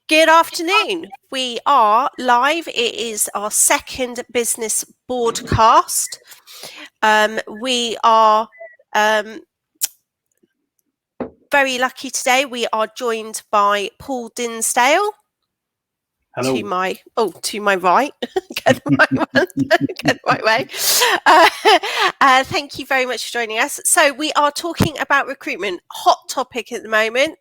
Good afternoon. We are live. It is our second business boardcast. We are very lucky today. We are joined by Paul Dinsdale. Hello. To my right. Get the right way. Thank you very much for joining us. So we are talking about recruitment, hot topic at the moment.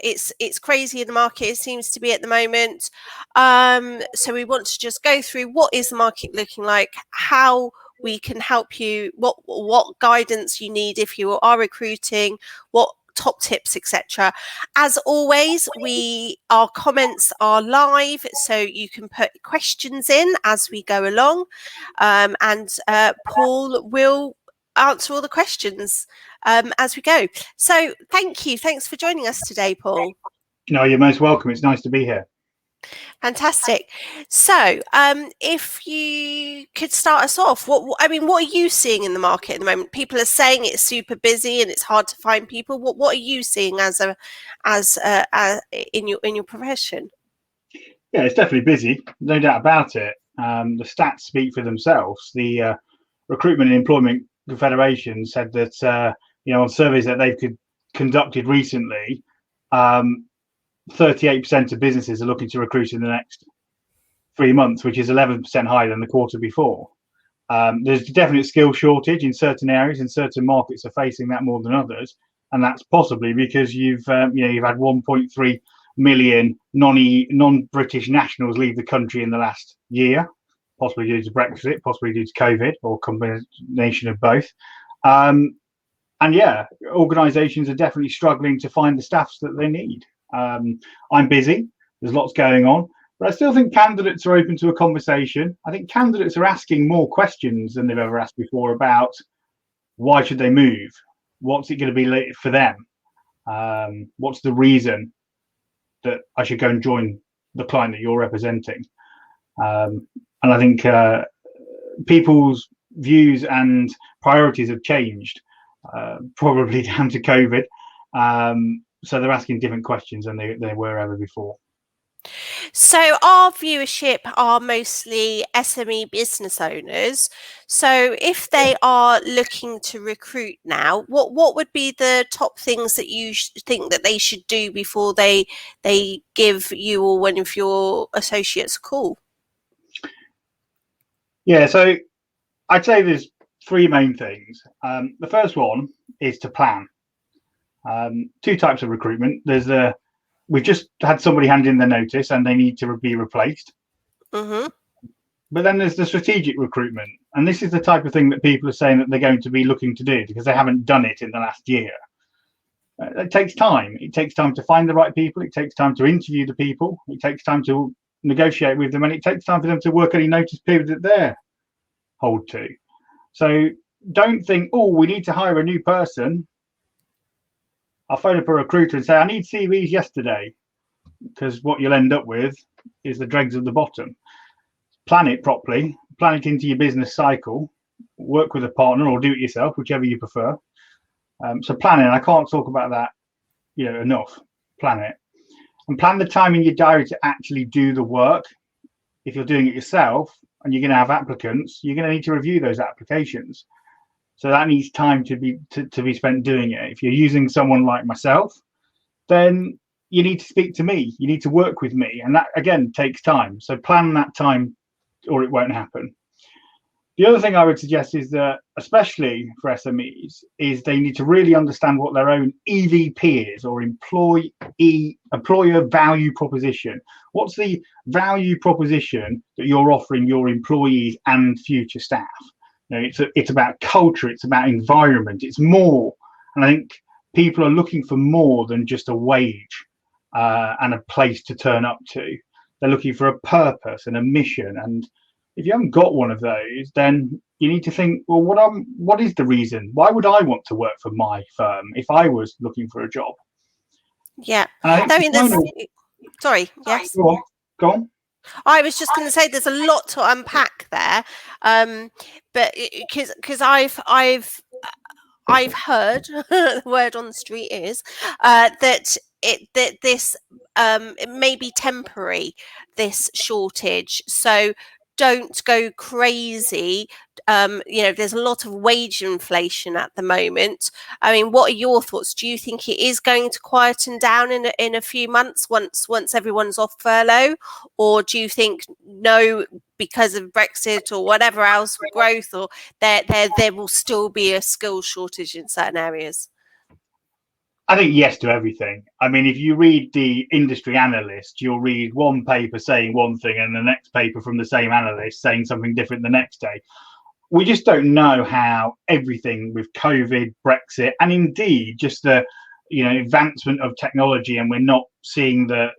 It's crazy in the market, it seems to be at the moment. So we want to just go through what is the market looking like, how we can help you, what guidance you need if you are recruiting, what top tips, etc. As always, our comments are live, so you can put questions in as we go along, and Paul will answer all the questions as we go. So thanks for joining us today, Paul. No, you're most welcome. It's nice to be here. Fantastic. So if you could start us off, what are you seeing in the market at the moment? People are saying it's super busy and it's hard to find people. What are you seeing in your profession? Yeah, it's definitely busy, no doubt about it. The stats speak for themselves. The Recruitment and Employment Confederation said that on surveys that they've conducted recently, 38% of businesses are looking to recruit in the next 3 months, which is 11% higher than the quarter before. There's a definite skill shortage in certain areas, and certain markets are facing that more than others, and that's possibly because you've had 1.3 million non-British nationals leave the country in the last year, possibly due to Brexit, possibly due to COVID, or a combination of both. Organisations are definitely struggling to find the staffs that they need. I'm busy. There's lots going on, but I still think candidates are open to a conversation. I think candidates are asking more questions than they've ever asked before about why should they move? What's it going to be for them? What's the reason that I should go and join the client that you're representing? And I think people's views and priorities have changed, probably down to COVID. So they're asking different questions than they were ever before. So our viewership are mostly SME business owners. So if they are looking to recruit now, what would be the top things that you think that they should do before they give you or one of your associates a call? Yeah, so I'd say there's 3 main things. The first one is to plan. 2 types of recruitment. We've just had somebody hand in their notice and they need to be replaced. Mm-hmm. But then there's the strategic recruitment, and this is the type of thing that people are saying that they're going to be looking to do because they haven't done it in the last year. It takes time. It takes time to find the right people. It takes time to interview the people. It takes time to negotiate with them, and it takes time for them to work any notice period that they're hold to. So don't think, we need to hire a new person. I'll phone up a recruiter and say, I need CVs yesterday, because what you'll end up with is the dregs at the bottom. Plan it properly, plan it into your business cycle, work with a partner or do it yourself, whichever you prefer. So planning, I can't talk about that enough. Plan it. And plan the time in your diary to actually do the work. If you're doing it yourself and you're going to have applicants, you're going to need to review those applications. So that needs time to be spent doing it. If you're using someone like myself, then you need to speak to me. You need to work with me. And that, again, takes time. So plan that time or it won't happen. The other thing I would suggest is that, especially for SMEs, is they need to really understand what their own EVP is, or employer value proposition. What's the value proposition that you're offering your employees and future staff? It's about culture, it's about environment, it's more. And I think people are looking for more than just a wage and a place to turn up to. They're looking for a purpose and a mission. And if you haven't got one of those, then you need to think, well, what is the reason? Why would I want to work for my firm if I was looking for a job? Yeah. Sorry. Yes. Go on. I was just going to say there's a lot to unpack there, but because I've heard the word on the street is that this it may be temporary, this shortage. So don't go crazy. There's a lot of wage inflation at the moment. I mean, what are your thoughts? Do you think it is going to quieten down in a few months once everyone's off furlough, or do you think no, because of Brexit or whatever else, growth, or there will still be a skill shortage in certain areas? I think yes to everything. I mean, if you read the industry analyst, you'll read one paper saying one thing and the next paper from the same analyst saying something different the next day. We just don't know how everything with COVID, Brexit, and indeed just the advancement of technology, and we're not seeing the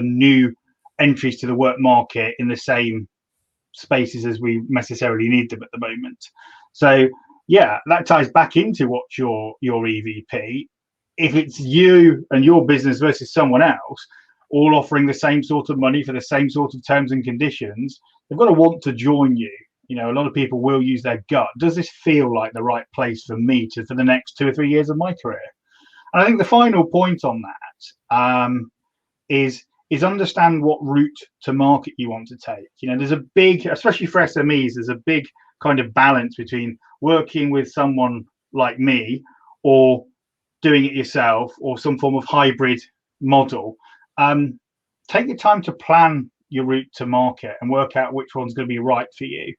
new entries to the work market in the same spaces as we necessarily need them at the moment. So yeah, that ties back into what's your EVP. If it's you and your business versus someone else, all offering the same sort of money for the same sort of terms and conditions, they've got to want to join you. A lot of people will use their gut. Does this feel like the right place for me for the next 2 or 3 years of my career? And I think the final point on that is understand what route to market you want to take. There's a big, especially for SMEs, there's a big kind of balance between working with someone like me or doing it yourself or some form of hybrid model. Take your time to plan your route to market and work out which one's going to be right for you.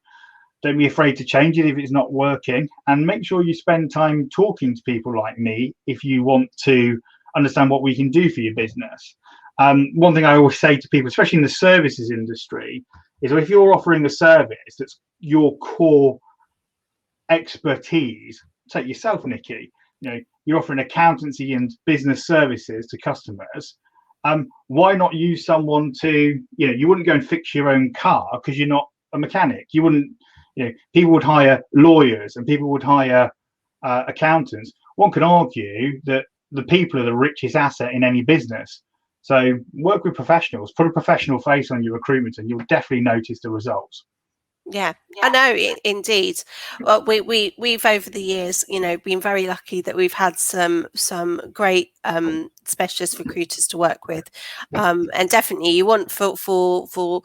Don't be afraid to change it if it's not working, and make sure you spend time talking to people like me if you want to understand what we can do for your business. One thing I always say to people, especially in the services industry, is if you're offering a service that's your core expertise, take yourself, Nicky, you're offering accountancy and business services to customers. Why not use someone to, you wouldn't go and fix your own car because you're not a mechanic. You wouldn't, people would hire lawyers and people would hire accountants. One could argue that the people are the richest asset in any business. So work with professionals, put a professional face on your recruitment, and you'll definitely notice the results. Yeah, I know, indeed. Well, we've over the years, been very lucky that we've had some great specialist recruiters to work with, and definitely you want for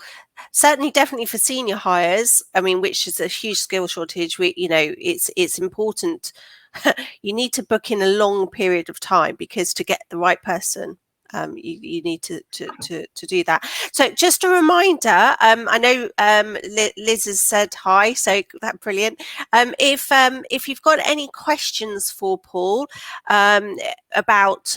certainly definitely for senior hires. I mean, which is a huge skill shortage. It's important. You need to book in a long period of time because to get the right person. You need to do that. So just a reminder, I know Liz has said hi, so that's brilliant. If you've got any questions for Paul about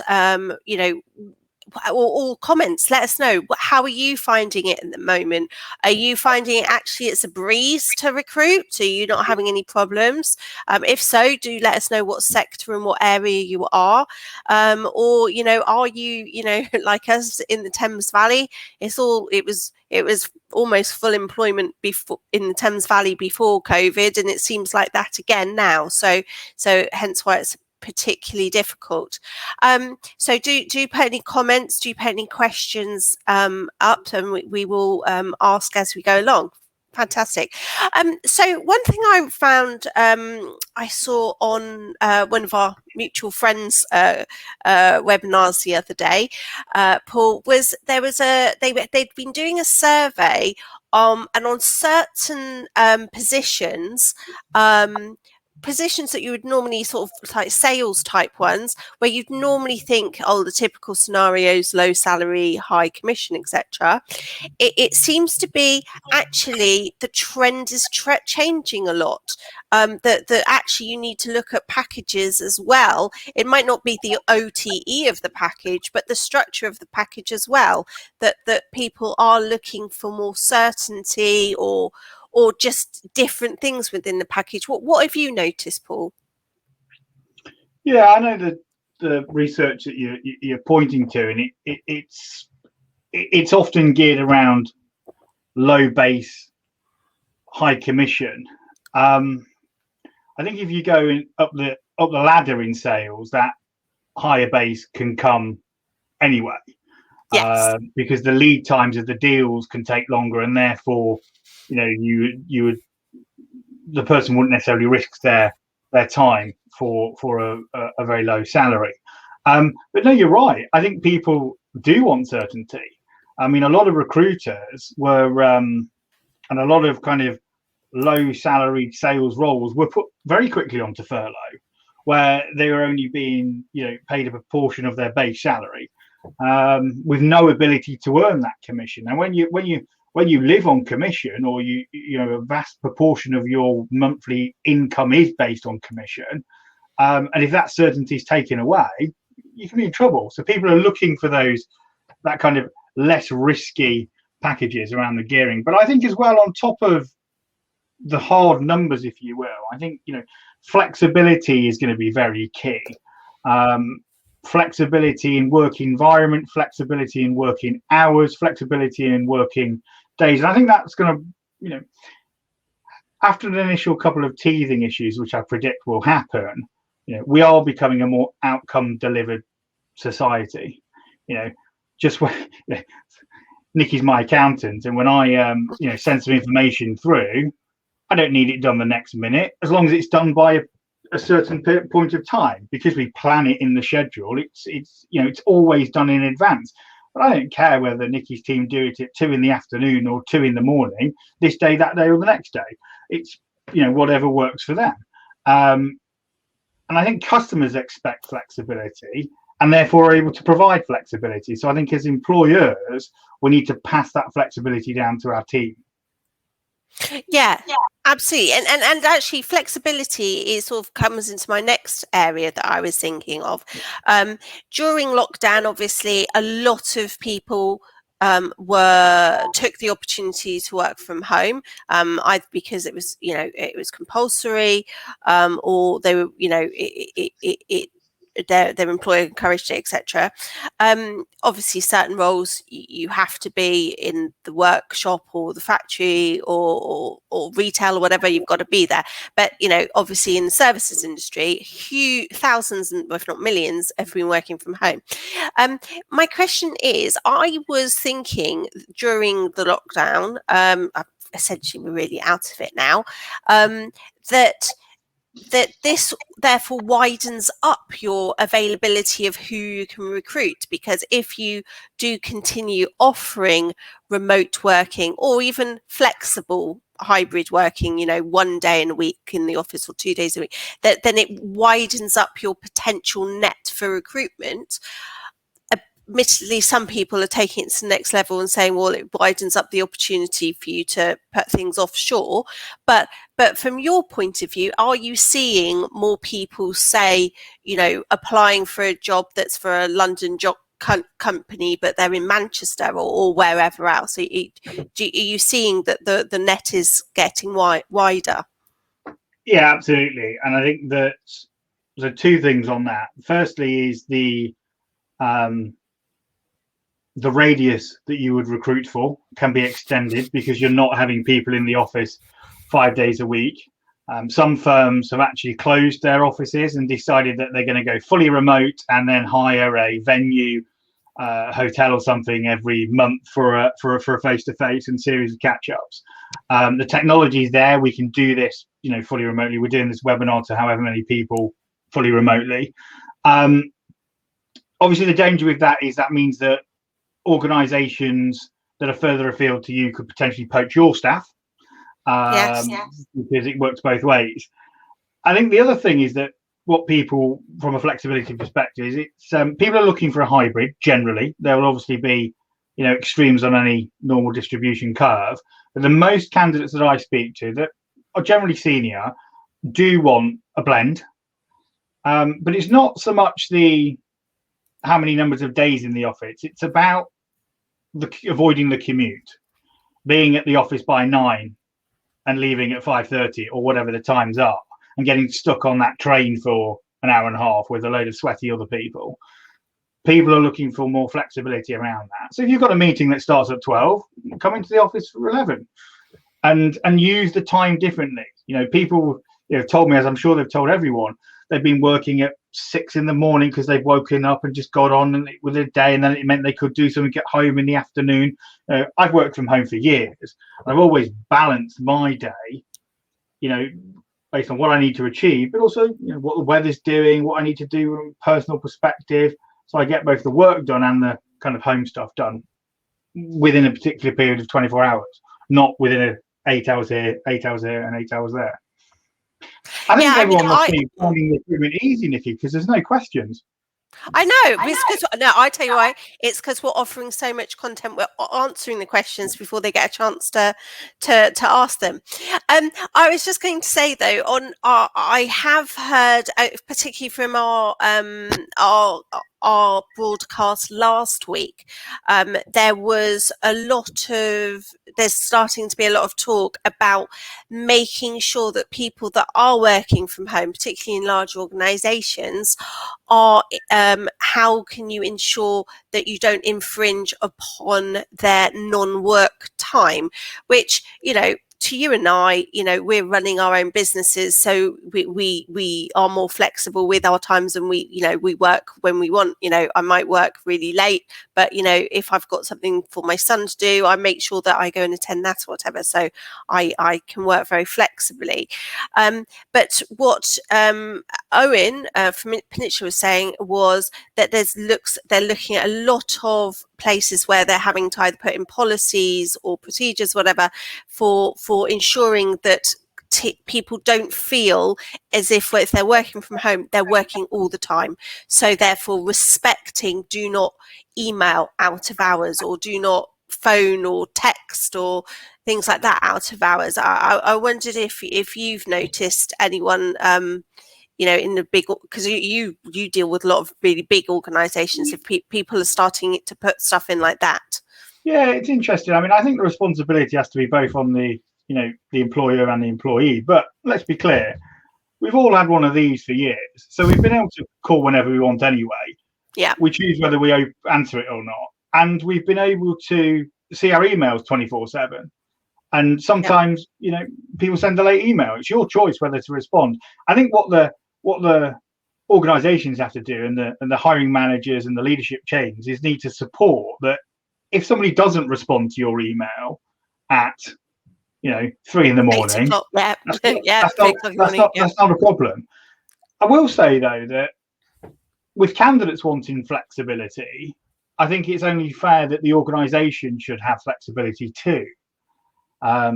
or comments, let us know. How are you finding it at the moment? Are you finding it actually it's a breeze to recruit? Are you not having any problems? If so, do let us know what sector and what area you are. Or are you like us in the Thames Valley? It was almost full employment before in the Thames Valley before COVID, and it seems like that again now. So hence why it's particularly difficult. So do put any comments, do put any questions up, and we will ask as we go along. Fantastic. So one thing I found I saw on one of our mutual friends webinars the other day, Paul, was they'd been doing a survey and on certain positions that you would normally sort of like sales type ones, where you'd normally think, oh, the typical scenarios, low salary, high commission, etc. It seems to be actually the trend is changing a lot. That actually you need to look at packages as well. It might not be the OTE of the package, but the structure of the package as well. That people are looking for more certainty or just different things within the package. What have you noticed, Paul? Yeah, I know the research that you're pointing to, and it's often geared around low base, high commission. I think if you go up the ladder in sales, that higher base can come anyway. Yes. Because the lead times of the deals can take longer, and therefore, the person wouldn't necessarily risk their their time for a very low salary. But no, you're right. I think people do want certainty. I mean, a lot of recruiters were, and a lot of kind of low salaried sales roles were put very quickly onto furlough, where they were only being, paid a proportion of their base salary, with no ability to earn that commission. And when you live on commission, or a vast proportion of your monthly income is based on commission, and if that certainty is taken away, you can be in trouble. So people are looking for that kind of less risky packages around the gearing. But I think as well, on top of the hard numbers, if you will, I think flexibility is going to be very key. Flexibility in work environment, flexibility in working hours, flexibility in working days. And I think that's going to, after the initial couple of teething issues, which I predict will happen, we are becoming a more outcome delivered society. Just when Nicky's my accountant, and when I send some information through, I don't need it done the next minute, as long as it's done by a certain point of time, because we plan it in the schedule. It's always done in advance. But I don't care whether Nicky's team do it at 2 PM or 2 AM, this day, that day, or the next day. It's whatever works for them. And I think customers expect flexibility, and therefore are able to provide flexibility. So I think as employers, we need to pass that flexibility down to our team. Yeah, absolutely. And actually flexibility sort of comes into my next area that I was thinking of. During lockdown, obviously, a lot of people took the opportunity to work from home, either because it was compulsory, or they were, their employer encouraged it, etc. Obviously, certain roles you have to be in the workshop or the factory or retail or whatever. You've got to be there. But obviously, in the services industry, thousands, if not millions, have been working from home. My question is, I was thinking during the lockdown, essentially we're really out of it now, that this therefore widens up your availability of who you can recruit, because if you do continue offering remote working or even flexible hybrid working, 1 day in a week in the office or 2 days a week, then it widens up your potential net for recruitment. Admittedly, some people are taking it to the next level and saying, well, it widens up the opportunity for you to put things offshore. But from your point of view, are you seeing more people say, applying for a job that's for a London job company, but they're in Manchester or wherever else? Are you seeing that the net is getting wider? Yeah, absolutely. And I think that there are two things on that. Firstly is the radius that you would recruit for can be extended, because you're not having people in the office 5 days a week. Some firms have actually closed their offices and decided that they're going to go fully remote and then hire a venue, hotel or something every month for a face-to-face and series of catch-ups. The technology is there. We can do this, fully remotely. We're doing this webinar to however many people fully remotely. Obviously, the danger with that is that means that organizations that are further afield to you could potentially poach your staff, yes. Because it works both ways. I think the other thing is that what people, from a flexibility perspective, is it's people are looking for a hybrid. Generally, there will obviously be extremes on any normal distribution curve, but the most candidates that I speak to that are generally senior do want a blend, but it's not so much how many numbers of days in the office. It's about avoiding the commute, being at the office by 9 and leaving at 5:30 or whatever the times are, and getting stuck on that train for an hour and a half with a load of sweaty other people. People are looking for more flexibility around that. So if you've got a meeting that starts at 12, come into the office for 11 and use the time differently. People told me, as I'm sure they've told everyone, they've been working at 6 in the morning because they've woken up and just got on with their day, and then it meant they could do something at home in the afternoon. I've worked from home for years. I've always balanced my day, based on what I need to achieve, but also what the weather's doing, what I need to do from a personal perspective. So I get both the work done and the kind of home stuff done within a particular period of 24 hours, not within a 8 hours here, 8 hours there, and 8 hours there. I think everyone must be finding recruitment easy, Nicky, because there's no questions. I know. I tell you why. It's because we're offering so much content. We're answering the questions before they get a chance to ask them. I was just going to say though, I have heard, particularly from our broadcast last week, there's starting to be a lot of talk about making sure that people that are working from home, particularly in large organizations, are how can you ensure that you don't infringe upon their non-work time, which, to you and I, we're running our own businesses, so we are more flexible with our times, and we work when we want. I might work really late, but if I've got something for my son to do, I make sure that I go and attend that or whatever. So I can work very flexibly. But what Owen from Peninsula was saying was that they're looking at a lot of places where they're having to either put in policies or procedures, whatever, for ensuring that people don't feel as if they're working from home, they're working all the time. So therefore respecting, do not email out of hours, or do not phone or text or things like that out of hours. I wondered if you've noticed anyone in the big, because you deal with a lot of really big organizations, if people are starting to put stuff in like that. Yeah, it's interesting. I mean, I think the responsibility has to be both on the employer and the employee. But let's be clear, we've all had one of these for years, so we've been able to call whenever we want anyway. Yeah, we choose whether we answer it or not, and we've been able to see our emails 24/7. And sometimes people send a late email. It's your choice whether to respond. I think what the organizations have to do, and the hiring managers and the leadership chains, is need to support that. If somebody doesn't respond to your email at 3 in the morning, that's not a problem. I will say though that with candidates wanting flexibility, I think it's only fair that the organisation should have flexibility too. I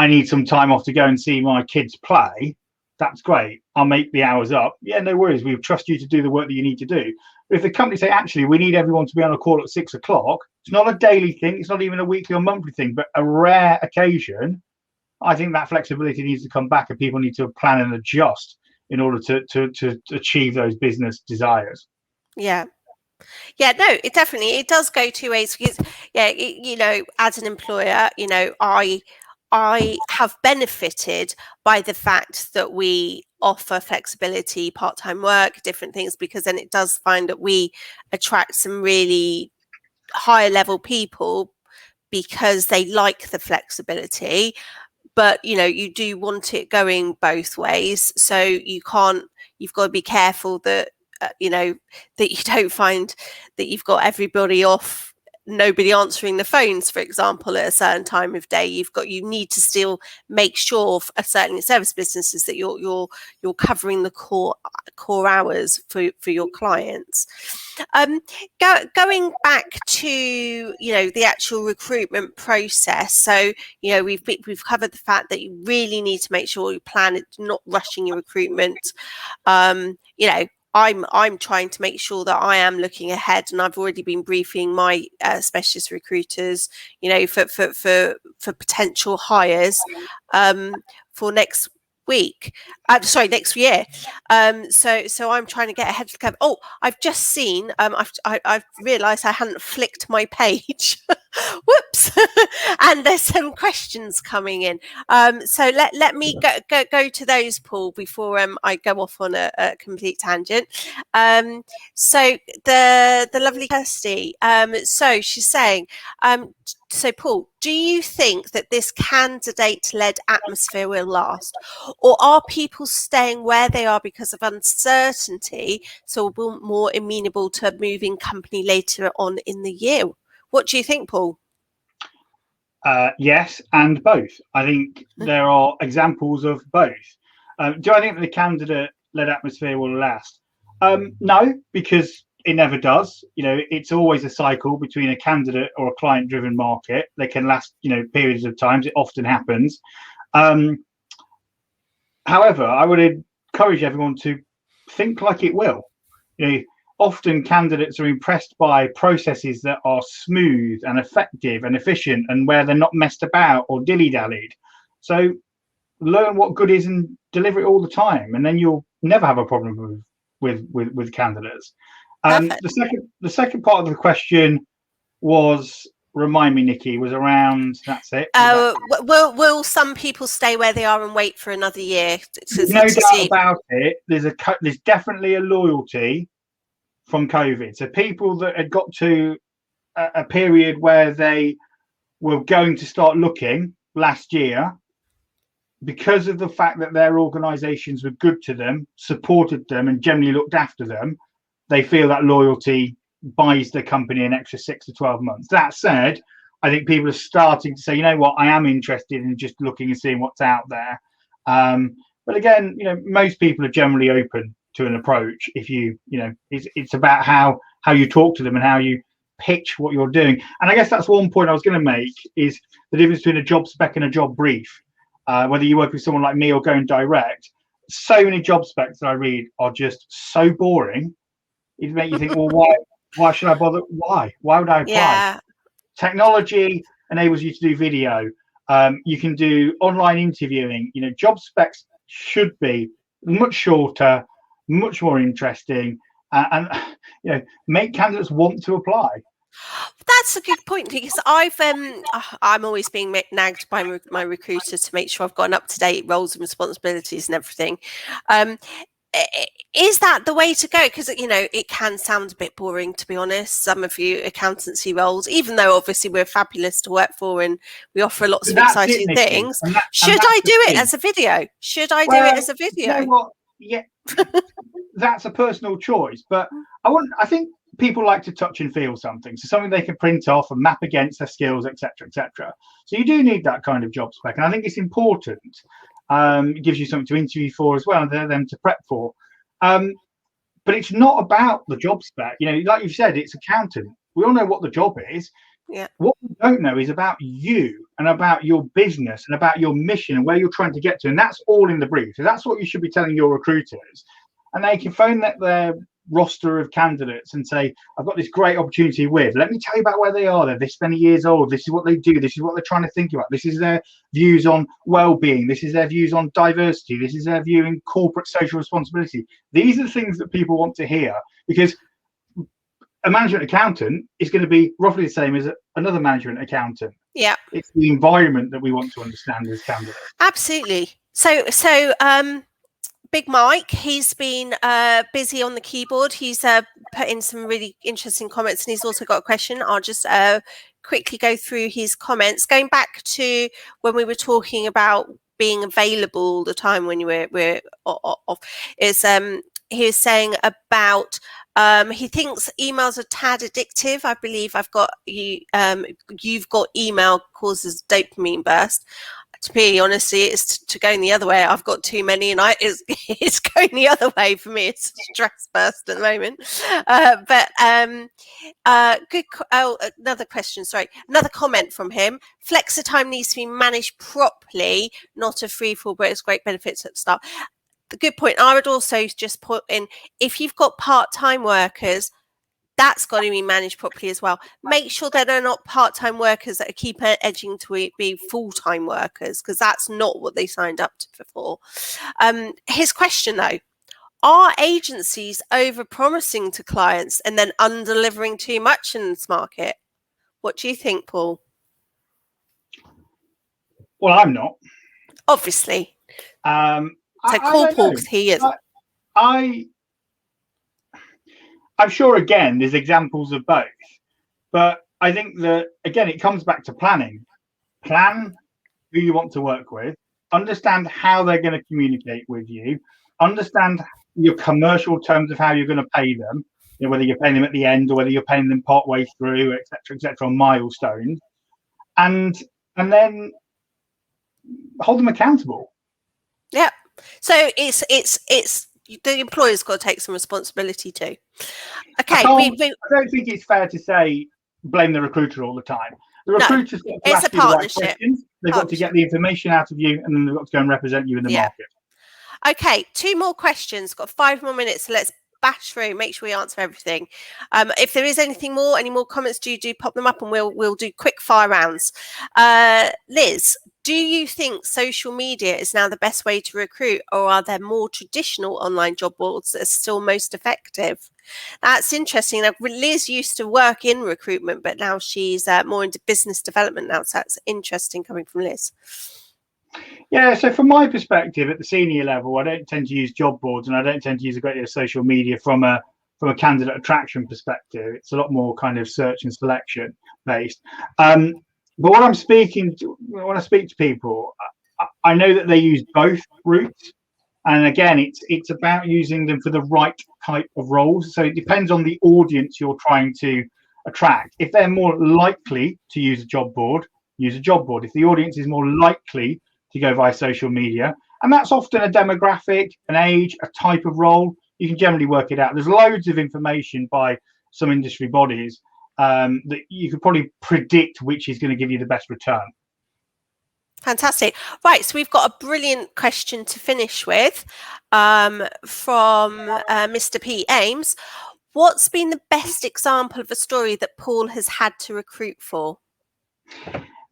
need some time off to go and see my kids play. That's great. I'll make the hours up. Yeah, no worries. We trust you to do the work that you need to do. But if the company say, actually, we need everyone to be on a call at 6 o'clock, it's not a daily thing. It's not even a weekly or monthly thing, but a rare occasion. I think that flexibility needs to come back, and people need to plan and adjust in order to achieve those business desires. Yeah. Yeah, no, it does go two ways, because as an employer, I have benefited by the fact that we offer flexibility, part-time work, different things, because then it does find that we attract some really higher level people because they like the flexibility. But you do want it going both ways, so you've got to be careful that that you don't find that you've got everybody off, nobody answering the phones, for example, at a certain time of day. You need to still make sure, certainly service businesses, that you're covering the core hours for your clients. Going back to the actual recruitment process, so we've covered the fact that you really need to make sure you plan it, not rushing your recruitment. I'm trying to make sure that I am looking ahead, and I've already been briefing my specialist recruiters, for potential hires for next year. So I'm trying to get ahead of the curve. Oh, I've just seen, I've realised I hadn't flicked my page. Whoops. And there's some questions coming in. So let me go to those, Paul, before I go off on a complete tangent. So the lovely Kirsty, so she's saying, so Paul, do you think that this candidate-led atmosphere will last, or are people staying where they are because of uncertainty, so we're more amenable to moving company later on in the year? What do you think, Paul? Yes, and both. I think there are examples of both. Do I think that the candidate-led atmosphere will last? No, because it never does. It's always a cycle between a candidate or a client-driven market. They can last, periods of times. It often happens. However, I would encourage everyone to think like it will. Often candidates are impressed by processes that are smooth and effective and efficient, and where they're not messed about or dilly-dallied. So learn what good is and deliver it all the time, and then you'll never have a problem with candidates. The second part of the question was, remind me, Nikki, was around, that's it. Will some people stay where they are and wait for another year? No doubt about it. There's definitely a loyalty from COVID. So people that had got to a period where they were going to start looking last year, because of the fact that their organizations were good to them, supported them, and generally looked after them, they feel that loyalty buys the company an extra 6 to 12 months. That said, I think people are starting to say, you know what, I am interested in just looking and seeing what's out there. But again, most people are generally open to an approach. If it's about how you talk to them and how you pitch what you're doing. And I guess that's one point I was going to make, is the difference between a job spec and a job brief. Whether you work with someone like me or going direct, so many job specs that I read are just so boring. It make you think, well, why should I bother? Why would I apply? Yeah. Technology enables you to do video. You can do online interviewing. Job specs should be much shorter, much more interesting, and make candidates want to apply. That's a good point, because I'm always being nagged by my recruiter to make sure I've got an up-to-date roles and responsibilities and everything. Is that the way to go? Because it can sound a bit boring, to be honest. Some of you accountancy roles, even though obviously we're fabulous to work for and we offer lots of exciting things. Should I do it as a video? You know what? Yeah, that's a personal choice. But I think people like to touch and feel something, so something they can print off and map against their skills, etc., etc. So you do need that kind of job spec, and I think it's important. It gives you something to interview for as well, and then to prep for. But it's not about the job spec. Like you said, it's accountant. We all know what the job is. Yeah. What we don't know is about you and about your business and about your mission and where you're trying to get to, and that's all in the brief. So that's what you should be telling your recruiters, and they can phone their roster of candidates and say, I've got this great opportunity let me tell you about where they are. They're this many years old. This is what they do. This is what they're trying to think about. This is their views on well-being. This is their views on diversity. This is their view in corporate social responsibility. These are the things that people want to hear, because a management accountant is going to be roughly the same as another management accountant. Yeah. It's the environment that we want to understand as candidates. Absolutely. So Big Mike, he's been busy on the keyboard. He's put in some really interesting comments, and he's also got a question. I'll just quickly go through his comments. Going back to when we were talking about being available all the time when we're off, he was saying about he thinks emails are tad addictive. I believe I've got you. You've got email causes dopamine burst. To be honestly, it's to going the other way. I've got too many, and it's going the other way for me. It's a stress burst at the moment. Good. Another question. Sorry, another comment from him. Flexi time needs to be managed properly, not a free fall, but it's great benefits at the start. The good point. I would also just put in, if you've got part-time workers, that's got to be managed properly as well. Make sure that they're not part-time workers that keep edging to be full-time workers, because that's not what they signed up for. His question, though, are agencies over-promising to clients and then under-delivering too much in this market? What do you think, Paul? Well, I'm not. Obviously. Call Paul, because he is. I'm sure, again, there's examples of both. But I think that, again, it comes back to planning. Plan who you want to work with. Understand how they're going to communicate with you. Understand your commercial terms of how you're going to pay them. Whether you're paying them at the end or whether you're paying them part way through, etc., on milestones. And and then hold them accountable. Yeah. So it's the employer's got to take some responsibility too. Okay. I don't think it's fair to say blame the recruiter all the time. The recruiter's got to ask you the right questions. They've got to get the information out of you, and then they've got to go and represent you in the market. Okay, 2 more questions. Got 5 more minutes, so let's bash through. Make sure we answer everything. If there is any more comments, do pop them up, and we'll do quick fire rounds. Liz, do you think social media is now the best way to recruit, or are there more traditional online job boards that are still most effective? That's interesting. Now, Liz used to work in recruitment, but now she's more into business development now. So that's interesting coming from Liz. Yeah, so from my perspective at the senior level, I don't tend to use job boards, and I don't tend to use a great deal of social media from a candidate attraction perspective. It's a lot more kind of search and selection based. But when I speak to people, I know that they use both routes. And again, it's about using them for the right type of roles. So it depends on the audience you're trying to attract. If they're more likely to use a job board, use a job board. If the audience is more likely to go via social media, and that's often a demographic, an age, a type of role, you can generally work it out. There's loads of information by some industry bodies that you could probably predict which is going to give you the best return. Fantastic. Right, so we've got a brilliant question to finish with from Mr. P. Ames. What's been the best example of a story that Paul has had to recruit for?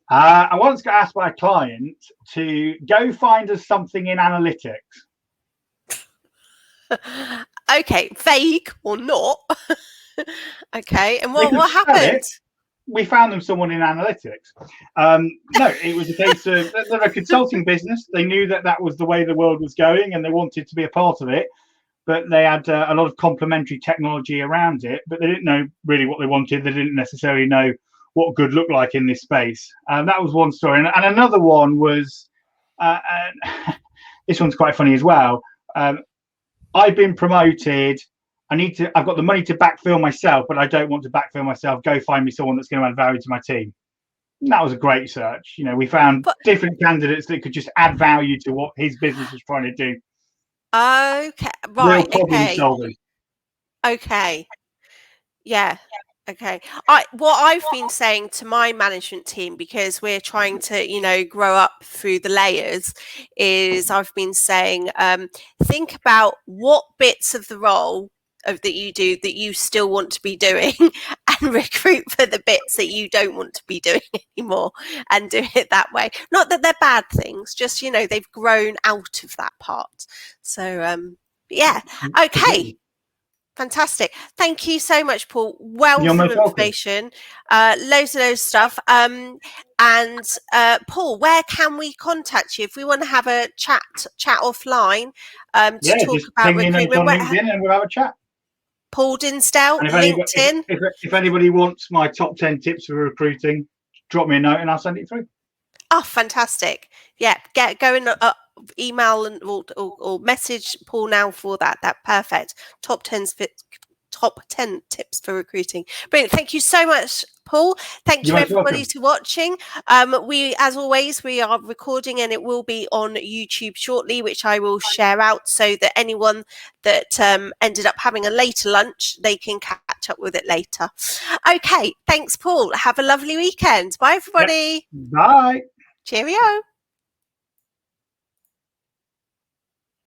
I once got asked by a client to go find us something in analytics. Okay, vague or not? Okay, and what happened? We found them someone in analytics. No, it was a case of they're a consulting business. They knew that was the way the world was going, and they wanted to be a part of it. But they had a lot of complementary technology around it, but they didn't know really what they wanted. They didn't necessarily know what good looked like in this space. That was one story. And another one was, this one's quite funny as well. I've been promoted. I've got the money to backfill myself, but I don't want to backfill myself. Go find me someone that's going to add value to my team. And that was a great search. We found different candidates that could just add value to what his business was trying to do. Okay, right. Real problem solving. Okay. Yeah. Okay. What I've been saying to my management team, because we're trying to, grow up through the layers, is I've been saying, think about what bits of the role that you do that you still want to be doing, and recruit for the bits that you don't want to be doing anymore, and do it that way. Not that they're bad things, just they've grown out of that part. So yeah. Okay. Fantastic. Thank you so much, Paul. Wealth of information, loads of stuff. And Paul, where can we contact you if we want to have a chat offline to talk about recruitment? On LinkedIn and we'll have a chat. Paul Dinsdale, LinkedIn. If anybody wants my top 10 tips for recruiting, drop me a note and I'll send it through. Oh, fantastic. Yeah, go and email and or message Paul now for that. Perfect. Top 10 tips for recruiting. Brilliant. Thank you so much, Paul. Thank you everybody for watching. As always, we are recording and it will be on YouTube shortly, which I will share out so that anyone that ended up having a later lunch, they can catch up with it later. Okay. Thanks, Paul. Have a lovely weekend. Bye, everybody. Yep. Bye. Cheerio.